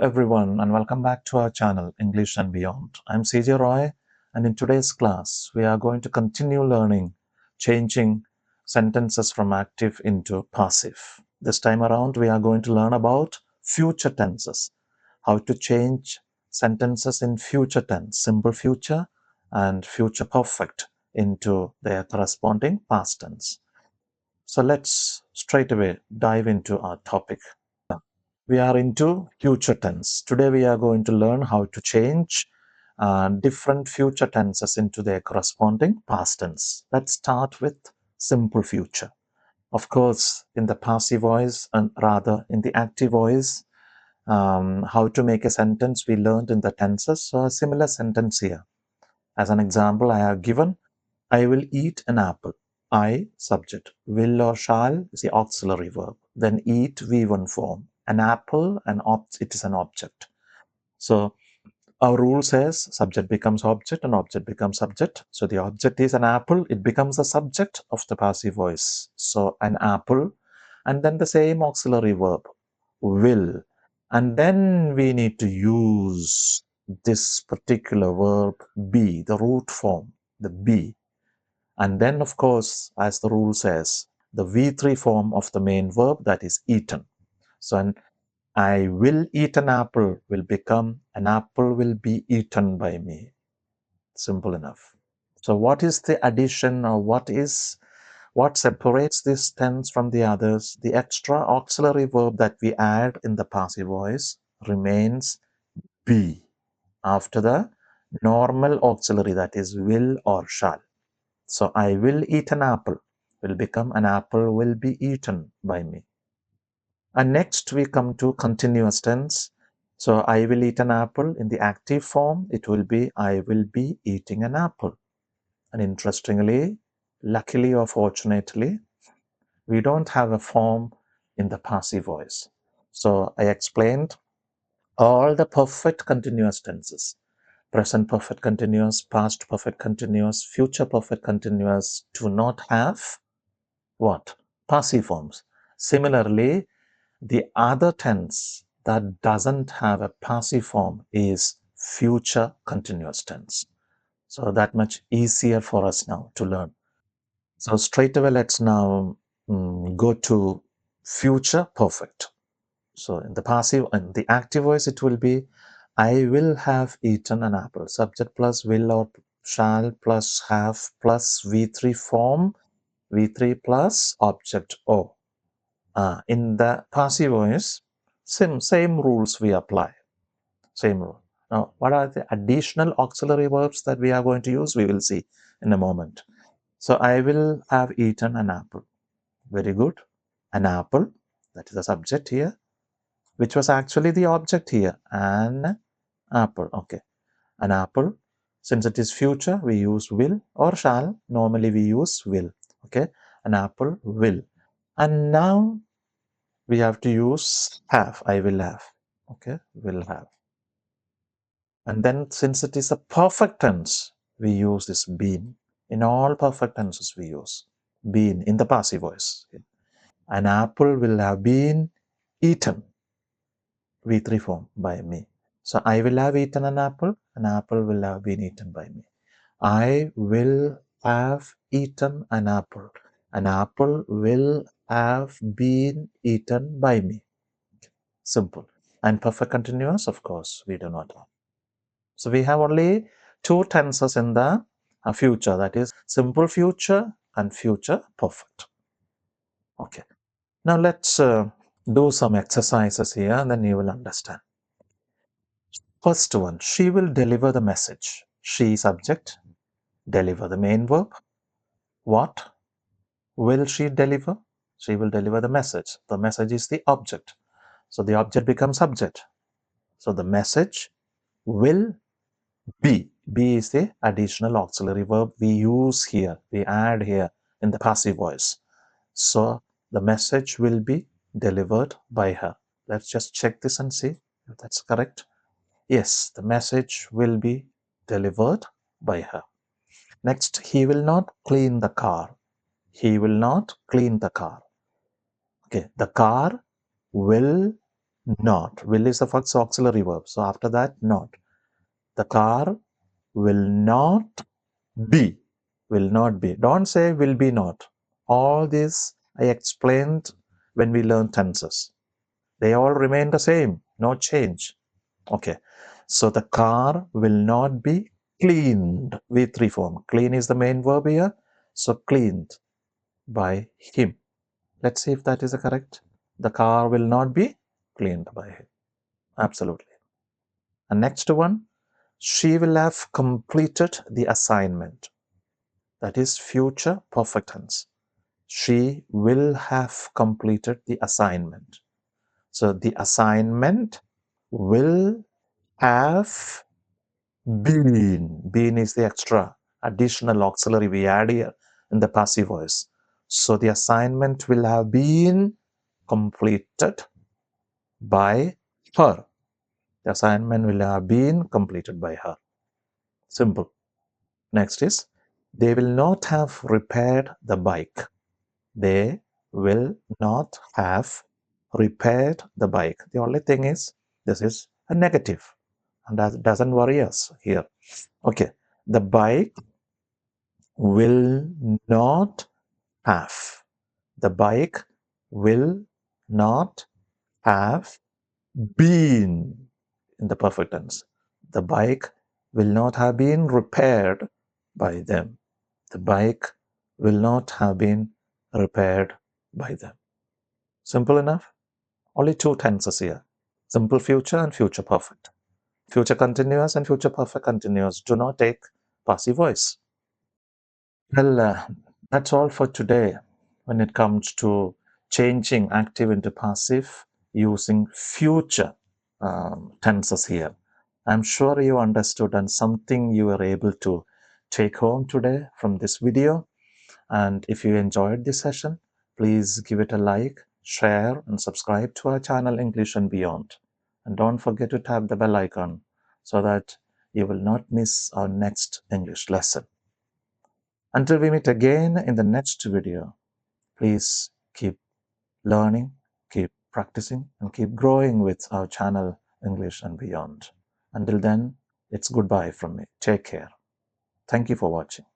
everyone, and welcome back to our channel, English and Beyond. I'm CJ Roy, and in today's class, we are going to continue learning changing sentences from active into passive. This time around, we are going to learn about future tenses, how to change sentences in future tense, simple future and future perfect into their corresponding past tense. So let's straight away dive into our topic. We are into future tense. Today we are going to learn how to change different future tenses into their corresponding past tense. Let's start with simple future. Of course, in the passive voice and rather in the active voice, how to make a sentence we learned in the tenses. So a similar sentence here. As an example, I have given, I will eat an apple. I, subject. Will or shall is the auxiliary verb. Then eat, V1 form. An apple, it is an object. So our rule says subject becomes object and object becomes subject. So the object is an apple. It becomes the subject of the passive voice. So an apple. And then the same auxiliary verb, will. And then we need to use this particular verb, be, the root form, the be. And then, of course, as the rule says, the V3 form of the main verb, that is eaten. So I will eat an apple will become an apple will be eaten by me. Simple enough. So what is the addition, or what separates this tense from the others? The extra auxiliary verb that we add in the passive voice remains be after the normal auxiliary, that is will or shall. So I will eat an apple will become an apple will be eaten by me. And next we come to continuous tense. So I will eat an apple. In the active form, it will be I will be eating an apple. And interestingly, luckily or fortunately, we don't have a form in the passive voice. So I explained all the perfect continuous tenses. Present perfect continuous, past perfect continuous, future perfect continuous do not have what? Passive forms. Similarly, the other tense that doesn't have a passive form is future continuous tense. So that much easier for us now to learn. So straight away, let's now go to future perfect. So in the passive and the active voice, it will be, I will have eaten an apple. Subject plus will or shall plus have plus V3 form, V3 plus object O. In the passive voice, same rules we apply. Same rule. Now, what are the additional auxiliary verbs that we are going to use? We will see in a moment. So I will have eaten an apple. Very good. An apple, that is the subject here, which was actually the object here. An apple. Okay. An apple. Since it is future, we use will or shall. Normally we use will. Okay. An apple will. And now we have to use have. I will have. Okay. Will have. And then since it is a perfect tense, we use this been. In all perfect tenses we use been in the passive voice. An apple will have been eaten, V3 form, by me. So I will have eaten an apple will have been eaten by me. I will have eaten an apple will have been eaten by me. Simple. And perfect continuous, of course, we do not have. So we have only two tenses in the future, that is simple future and future perfect. Okay. Now let's do some exercises here and then you will understand. First one, she will deliver the message. She subject, deliver the main verb. What will she deliver? She will deliver the message. The message is the object. So the object becomes subject. So the message will be. Be is the additional auxiliary verb we use here, we add here in the passive voice. So the message will be delivered by her. Let's just check this and see if that's correct. Yes, the message will be delivered by her. Next, he will not clean the car. He will not clean the car. Okay, the car will not. Will is the first auxiliary verb. So after that, not. The car will not be. Will not be. Don't say will be not. All this I explained when we learned tenses. They all remain the same. No change. Okay. So the car will not be cleaned. V3 form. Clean is the main verb here. So cleaned by him. Let's see if that is correct. The car will not be cleaned by him. Absolutely. And next one, she will have completed the assignment. That is future perfect tense. She will have completed the assignment. So the assignment will have been. Been is the extra additional auxiliary we add here in the passive voice. So the assignment will have been completed by her. The assignment will have been completed by her. Simple. Next is, they will not have repaired the bike. They will not have repaired the bike. The only thing is, this is a negative, and that doesn't worry us here. Okay, the bike will not have. The bike will not have been in the perfect tense. The bike will not have been repaired by them. The bike will not have been repaired by them. Simple enough? Only two tenses here. Simple future and future perfect. Future continuous and future perfect continuous do not take passive voice. Well, that's all for today when it comes to changing active into passive using future tenses here. I'm sure you understood and something you were able to take home today from this video. And if you enjoyed this session, please give it a like, share, and subscribe to our channel English and Beyond. And don't forget to tap the bell icon so that you will not miss our next English lesson. Until we meet again in the next video, please keep learning, keep practicing, and keep growing with our channel English and Beyond. Until then, it's goodbye from me. Take care. Thank you for watching.